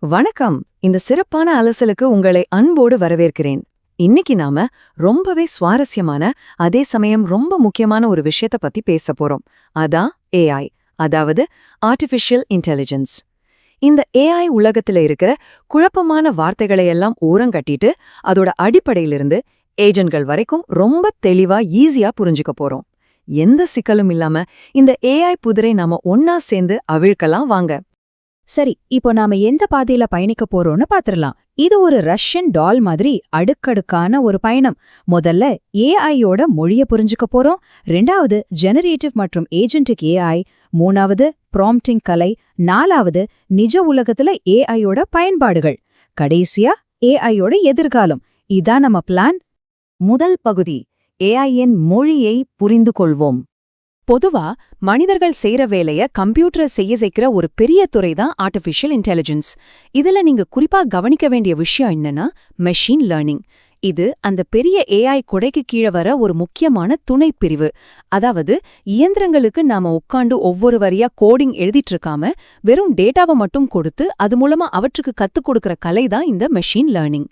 வணக்கம். இந்த சிறப்பான அலசலுக்கு உங்களை அன்போடு வரவேற்கிறேன். இன்னைக்கு நாம ரொம்பவே சுவாரஸ்யமான, அதே சமயம் ரொம்ப முக்கியமான ஒரு விஷயத்த பத்தி பேச போறோம். அதான் ஏஐ, அதாவது ஆர்டிஃபிஷியல் இன்டெலிஜென்ஸ். இந்த ஏஐ உலகத்துல இருக்கிற குழப்பமான வார்த்தைகளை எல்லாம் ஓரங்கட்டிட்டு, அதோட அடிப்படையிலிருந்து ஏஜென்ட்கள் வரைக்கும் ரொம்ப தெளிவா ஈஸியா புரிஞ்சுக்க போறோம். எந்த சிக்கலும் இல்லாம இந்த ஏஐ புதிரை நாம ஒன்னா சேர்ந்து அவிழ்க்கலாம் வாங்க. சரி, இப்போ நாம எந்த பாதையில பயணிக்க போறோம்னு பாத்துரலாம். இது ஒரு ரஷ்யன் டால் மாதிரி அடுக்கடுக்கான ஒரு பயணம். முதல்ல ஏஐயோட மொழிய புரிஞ்சுக்க போறோம். ரெண்டாவது ஜெனரேட்டிவ் மற்றும் ஏஜென்டிக் ஏஐ. மூணாவது ப்ராம்ப்டிங் கலை. நாலாவது நிஜ உலகத்துல ஏஐயோட பயன்பாடுகள். கடைசியா ஏஐயோட எதிர்காலம். இதான் நம்ம பிளான். முதல் பகுதி, ஏஐயின் மொழியை புரிந்து கொள்வோம். பொதுவா மனிதர்கள் செய்யற வேலைய கம்ப்யூட்டரை செய்ய வைக்கிற ஒரு பெரிய துறை தான் ஆர்டிஃபிஷியல் இன்டெலிஜென்ஸ். இதுல நீங்க குறிப்பா கவனிக்க வேண்டிய விஷயம் என்னன்னா மெஷின் லேர்னிங். இது அந்த பெரிய ஏஐ கொடைக்கு கீழே வர ஒரு முக்கியமான துணை பிரிவு. அதாவது இயந்திரங்களுக்கு நாம உட்காந்து ஒவ்வொரு வரியா கோடிங் எழுதிட்டு இருக்காம வெறும் டேட்டாவை மட்டும் கொடுத்து அது மூலமா அவற்றுக்கு கத்துக் கொடுக்கற கலை தான் இந்த மெஷின் லேர்னிங்.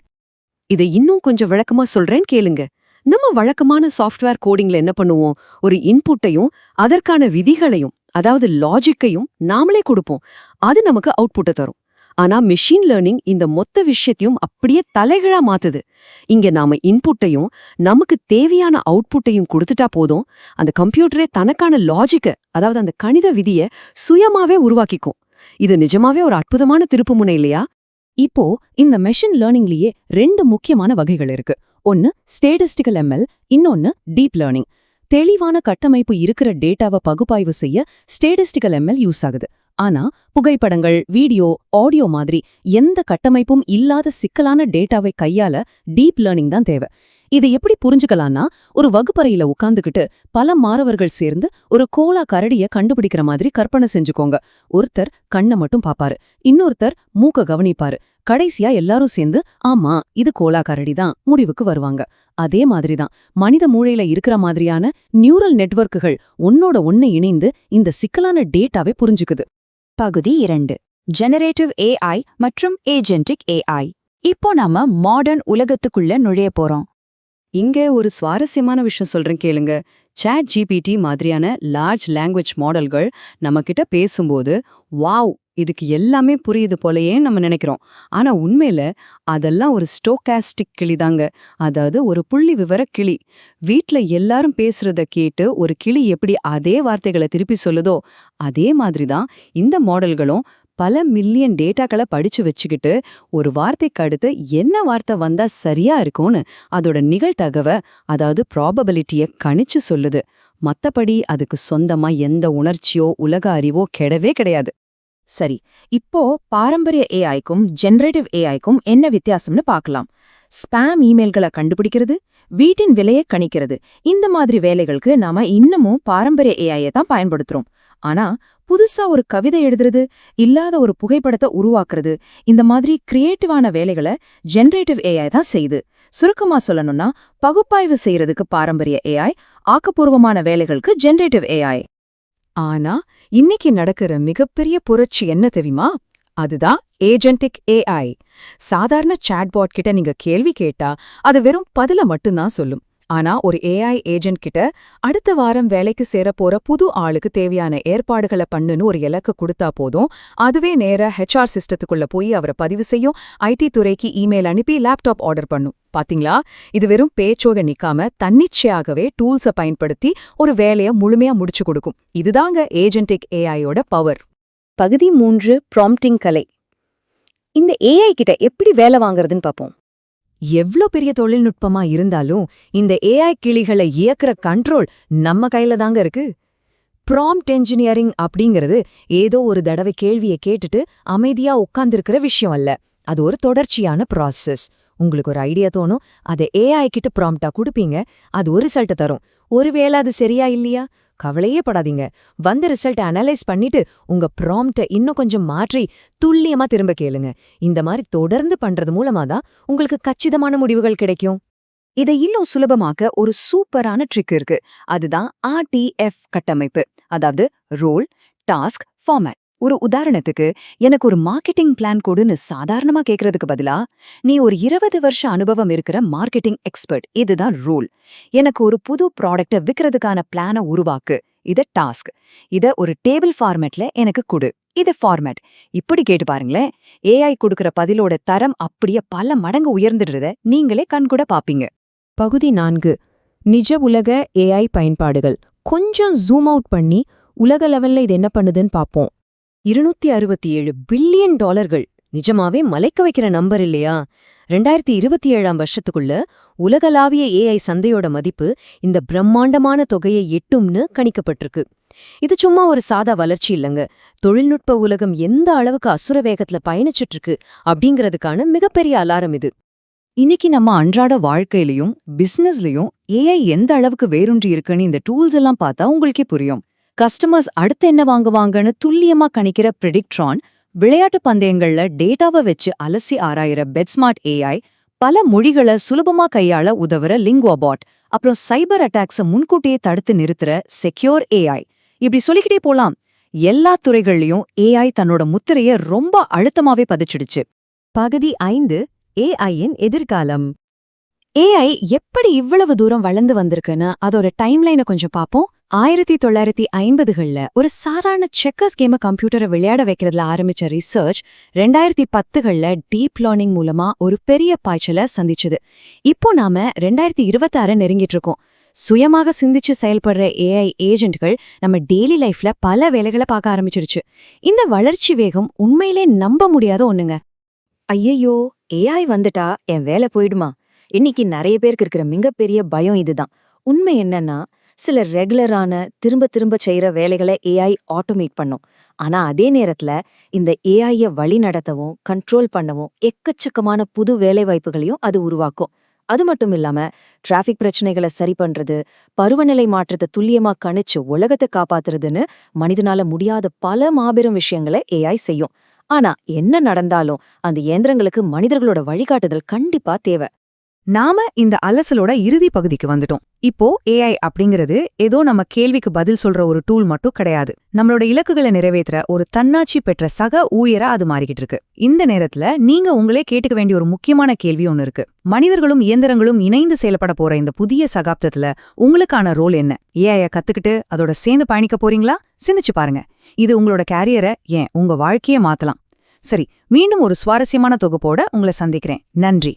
இதை இன்னும் கொஞ்சம் விளக்கமா சொல்றேன் கேளுங்க. நம்ம வழக்கமான சாஃப்ட்வேர் கோடிங்ல என்ன பண்ணுவோம்? ஒரு இன்புட்டையும் அதற்கான விதிகளையும், அதாவது லாஜிக்கையும் நாமளே கொடுப்போம். அது நமக்கு அவுட்புட்டை தரும். ஆனா மெஷின் லேர்னிங் இந்த மொத்த விஷயத்தையும் அப்படியே தலைகீழா மாத்துது. இங்க நாம இன்புட்டையும் நமக்கு தேவையான அவுட்புட்டையும் கொடுத்துட்டா போதும், அந்த கம்ப்யூட்டரே தனக்கான லாஜிக்கை, அதாவது அந்த கணித விதியை சுயமாவே உருவாக்கிக்கும். இது நிஜமாவே ஒரு அற்புதமான திருப்புமுனை இல்லையா? இப்போ இந்த மெஷின் லேர்னிங்லயே ரெண்டு முக்கியமான வகைகள் இருக்கு. ஒன்னு ஸ்டேட்டிஸ்டிக்கல் எம்எல், இன்னொன்னு டீப் லேர்னிங். தெளிவான கட்டமைப்பு இருக்கிற டேட்டாவை பகுப்பாய்வு செய்ய ஸ்டேட்டிஸ்டிக்கல் எம்எல் யூஸ் ஆகுது. ஆனா புகைப்படங்கள், வீடியோ, ஆடியோ மாதிரி எந்த கட்டமைப்பும் இல்லாத சிக்கலான டேட்டாவை கையாள டீப் லேர்னிங் தான் தேவை. இதை எப்படி புரிஞ்சுக்கலாம்னா, ஒரு வகுப்பறையில உட்கார்ந்துகிட்டு பல மாணவர்கள் சேர்ந்து ஒரு கோலா கரடிய கண்டுபிடிக்கிற மாதிரி கற்பனை செஞ்சுக்கோங்க. ஒருத்தர் கண்ணை மட்டும் பாப்பாரு, இன்னொருத்தர் மூக்க கவனிப்பாரு. கடைசியா எல்லாரும் சேர்ந்து ஆமா இது கோலா கரடி தான் முடிவுக்கு வருவாங்க. அதே மாதிரிதான் மனித மூளையில இருக்கிற மாதிரியான நியூரல் நெட்வொர்க்குகள் ஒன்னோட ஒன்னு இணைந்து இந்த சிக்கலான டேட்டாவை புரிஞ்சுக்குது. பகுதி 2, ஜெனரேட்டிவ் ஏஐ மற்றும் ஏஜென்டிக் ஏஐ. இப்போ நாம மாடர்ன் உலகத்துக்குள்ள நுழைய போறோம். இங்க ஒரு சுவாரஸ்யமான விஷயம் சொல்றேன் கேளுங்க. சாட் ஜிபிடி மாதிரியான லார்ஜ் லாங்குவேஜ் மாடல்கள் நம்ம கிட்ட பேசும்போது வாவ், இதுக்கு எல்லாமே புரியுது போலயே நம்ம நினைக்கிறோம். ஆனா உண்மையில அதெல்லாம் ஒரு ஸ்டோகாஸ்டிக் கிளிதாங்க. அதாவது ஒரு புள்ளி விவர கிளி. வீட்ல எல்லாரும் பேசுறத கேட்டு ஒரு கிளி எப்படி அதே வார்த்தைகளை திருப்பி சொல்லுதோ அதே மாதிரிதான் இந்த மாடல்களும் பல மில்லியன் டேட்டாக்களை படிச்சு வச்சுக்கிட்டு ஒரு வார்த்தைக்கு அடுத்து என்ன வார்த்தை வந்தா சரியா இருக்கும்னு அதோட நிகழ்தகவை, அதாவது ப்ராபபிலிட்டியை கணிச்சு சொல்லுது. மத்தபடி அதுக்கு சொந்தமா எந்த உணர்ச்சியோ உலக அறிவோ கிடையாது. சரி, இப்போ பாரம்பரிய ஏஐக்கும் ஜெனரேட்டிவ் ஏஐக்கும் என்ன வித்தியாசம்னு பார்க்கலாம். ஸ்பாம் இமெயில்களை கண்டுபிடிக்கிறது, வீட்டின் விலையை கணிக்கிறது, இந்த மாதிரி வேலைகளுக்கு நாம இன்னமும் பாரம்பரிய ஏஐயை தான் பயன்படுத்துறோம். ஆனா புதுசா ஒரு கவிதை எழுதுறது, இல்லாத ஒரு புகைப்படத்தை உருவாக்குறது, இந்த மாதிரி கிரியேட்டிவான வேலைகளை ஜெனரேட்டிவ் ஏஐ தான் செய்யுது. சுருக்கமா சொல்லணும்னா, பகுப்பாய்வு செய்யறதுக்கு பாரம்பரிய ஏஐ, ஆக்கப்பூர்வமான வேலைகளுக்கு ஜெனரேட்டிவ் ஏஐ. ஆனா இன்னைக்கு நடக்கிற மிகப்பெரிய புரட்சி என்ன தெரியுமா? அதுதான் ஏஜென்டிக் ஏஐ. சாதாரண சாட்பாட் கிட்ட நீங்க கேள்வி கேட்டா அது வெறும் பதில மட்டும்தான் சொல்லும். ஆனா ஒரு ஏஐ ஏஜென்ட் கிட்ட அடுத்த வாரம் வேலைக்கு சேர போற புது ஆளுக்கு தேவையான ஏற்பாடுகளை பண்ணுன்னு ஒரு இலக்கு கொடுத்தா போதும், அதுவே நேர ஹெச்ஆர் சிஸ்டத்துக்குள்ள போய் அவரை பதிவு செய்யும், ஐடி துறைக்கு இமெயில் அனுப்பி லேப்டாப் ஆர்டர் பண்ணும். பாத்தீங்களா? இது வெறும் பேச்சோக நிக்காம தன்னிச்சையாகவே டூல்ஸை பயன்படுத்தி ஒரு வேலையை முழுமையா முடிச்சு கொடுக்கும். இதுதாங்க ஏஜென்டிக் ஏஐயோட பவர். பகுதி 3, ப்ராம்ப்டிங் கலை. இந்த ஏஐ கிட்ட எப்படி வேலை வாங்குறதுன்னு பார்ப்போம். எவ்ளோ பெரிய தொழில்நுட்பமா இருந்தாலும் இந்த ஏஐ கிளிகளை இயக்குற கண்ட்ரோல் நம்ம கையில தாங்க இருக்கு. ப்ராம்ப்ட் என்ஜினியரிங் அப்படிங்கிறது ஏதோ ஒரு தடவை கேள்வியை கேட்டுட்டு அமைதியா உட்கார்ந்திருக்கிற விஷயம் அல்ல. அது ஒரு தொடர்ச்சியான ப்ராசஸ். உங்களுக்கு ஒரு ஐடியா தோணும், அதை ஏஐ கிட்ட ப்ராம்ப்டா கொடுப்பீங்க, அது ஒரு ரிசல்ட்டை தரும். ஒருவேளை அது சரியா இல்லையா? கவலையே படாதீங்க. வந்த ரிசல்ட்டை அனலைஸ் பண்ணிட்டு உங்க ப்ராம்ப்டை இன்னும் கொஞ்சம் மாற்றி துல்லியமா திரும்ப கேளுங்க. இந்த மாதிரி தொடர்ந்து பண்றது மூலமா தான் உங்களுக்கு கச்சிதமான முடிவுகள் கிடைக்கும். இதை இன்னும் சுலபமாக்க ஒரு சூப்பரான ட்ரிக் இருக்கு. அதுதான் RTF கட்டமைப்பு, அதாவது ரோல், டாஸ்க், ஃபார்மேட். ஒரு உதாரணத்துக்கு, எனக்கு ஒரு மார்க்கெட்டிங் பிளான் கொடுன்னு சாதாரணமா கேக்குறதுக்கு பதிலா, நீ ஒரு 20 வருஷ அனுபவம் இருக்கிற மார்க்கெட்டிங் எக்ஸ்பர்ட், இதுதான் ரூல். எனக்கு ஒரு புது ப்ராடக்ட விக்கிறதுக்கான பிளான உருவாக்கு, இது டாஸ்க். இத ஒரு டேபிள் ஃபார்மேட்ல எனக்கு குடு, இது ஃபார்மேட். இப்படி கேட்டு பாருங்களேன், ஏஐ கொடுக்கிற பதிலோட தரம் அப்படியே பல மடங்கு உயர்ந்துடுறத நீங்களே கண்கூட பாப்பீங்க. பகுதி 4 நிஜ உலக ஏஐ பயன்பாடுகள். கொஞ்சம் ஜூம் அவுட் பண்ணி உலக லெவல்ல இது என்ன பண்ணுதுன்னு பாப்போம். $267 பில்லியன் நிஜமாவே மலைக்க வைக்கிற நம்பர் இல்லையா? 2027ஆம் வருஷத்துக்குள்ள உலகளாவிய ஏஐ சந்தையோட மதிப்பு இந்த பிரம்மாண்டமான தொகையை எட்டும்னு கணிக்கப்பட்டிருக்கு. இது சும்மா ஒரு சாதா வளர்ச்சி இல்லங்க. தொழில்நுட்ப உலகம் எந்த அளவுக்கு அசுர வேகத்துல பயணிச்சுட்டு இருக்கு அப்படிங்கிறதுக்கான மிகப்பெரிய அலாரம் இது. இன்னைக்கு நம்ம அன்றாட வாழ்க்கையிலயும் பிசினஸ்லயும் ஏஐ எந்த அளவுக்கு வேரூன்றி இருக்குன்னு இந்த டூல்ஸ் எல்லாம் பார்த்தா உங்களுக்கே புரியும். கஸ்டமர்ஸ் அடுத்து என்ன வாங்குவாங்கன்னு துல்லியமா கணிக்கிற பிரெடிக்ட்ரான், விளையாட்டு பந்தயங்கள்ல டேட்டாவை வச்சு அலசி ஆராயிற பெட்ஸ்மார்ட் ஏஐ, பல மொழிகளை சுலபமா கையாள உதவுற லிங்குவாபாட், அப்புறம் சைபர் அட்டாக்ஸை முன்கூட்டியே தடுத்து நிறுத்துற செக்யூர் ஏஐ, இப்படி சொல்லிக்கிட்டே போலாம். எல்லா துறைகள்லயும் ஏஐ தன்னோட முத்திரைய ரொம்ப அழுத்தமாவே பதிச்சிடுச்சு. பகுதி 5 ஏஐயின் எதிர்காலம். ஏஐ எப்படி இவ்வளவு தூரம் வளர்ந்து வந்திருக்குன்னு அதோட டைம்லைனை கொஞ்சம் பாப்போம். 1950கள்ல ஒரு சாதாரண செக்கர்ஸ் கேம கம்ப்யூட்டரை விளையாட வைக்கிறதுல ஆரம்பிச்ச ரிசர்ச் 2010கள்ல டீப் லேர்னிங் மூலமா ஒரு பெரிய பாய்ச்சலை சந்திச்சுது. இப்போ நாம 2026 நெருங்கிட்டு இருக்கோம். சுயமாக சிந்திச்சு செயல்படுற ஏஐ ஏஜென்ட்கள் நம்ம டெய்லி லைஃப்ல பல வேலைகளை பார்க்க ஆரம்பிச்சிடுச்சு. இந்த வளர்ச்சி வேகம் உண்மையிலே நம்ப முடியாத ஒண்ணுங்க. ஐயையோ, ஏஐ வந்துட்டா என் வேலை போயிடுமா? இன்னைக்கு நிறைய பேருக்கு இருக்கிற மிகப்பெரிய பயம் இதுதான். உண்மை என்னன்னா, சில ரெகுலரான திரும்ப திரும்ப செய்யற வேலைகளை ஏஐ ஆட்டோமேட் பண்ணும். ஆனா அதே நேரத்துல இந்த ஏஐய வழி நடத்தவும் கண்ட்ரோல் பண்ணவும் எக்கச்சக்கமான புது வேலை வாய்ப்புகளையும் அது உருவாக்கும். அது மட்டும் இல்லாம டிராஃபிக் பிரச்சனைகளை சரி பண்றது, பருவநிலை மாற்றத்தை துல்லியமா கணிச்சு உலகத்தை காப்பாத்துறதுன்னு மனிதனால முடியாத பல மாபெரும் விஷயங்களை ஏஐ செய்யும். ஆனா என்ன நடந்தாலும் அந்த இயந்திரங்களுக்கு மனிதர்களோட வழிகாட்டுதல் கண்டிப்பா தேவை. நாம இந்த அலசலோட இறுதி பகுதிக்கு வந்துட்டோம். இப்போ ஏஐ அப்படிங்கிறது ஏதோ நம்ம கேள்விக்கு பதில் சொல்ற ஒரு டூல் மட்டும் கிடையாது. நம்மளோட இலக்குகளை நிறைவேற்ற ஒரு தன்னாட்சி பெற்ற சக ஊழியரா அது மாறிக்கிட்டு இருக்கு. இந்த நேரத்துல நீங்க உங்களே கேட்டுக்க வேண்டிய ஒரு முக்கியமான கேள்வி ஒன்னு இருக்கு. மனிதர்களும் இயந்திரங்களும் இணைந்து செயல்பட போற இந்த புதிய சகாப்தத்துல உங்களுக்கான ரோல் என்ன? ஏஐய கத்துக்கிட்டு அதோட சேர்ந்து பயணிக்க போறீங்களா? சிந்திச்சு பாருங்க. இது உங்களோட கேரியரை, ஏன் உங்க வாழ்க்கையை மாத்தலாம். சரி, மீண்டும் ஒரு சுவாரஸ்யமான தொகுப்போட உங்களை சந்திக்கிறேன். நன்றி.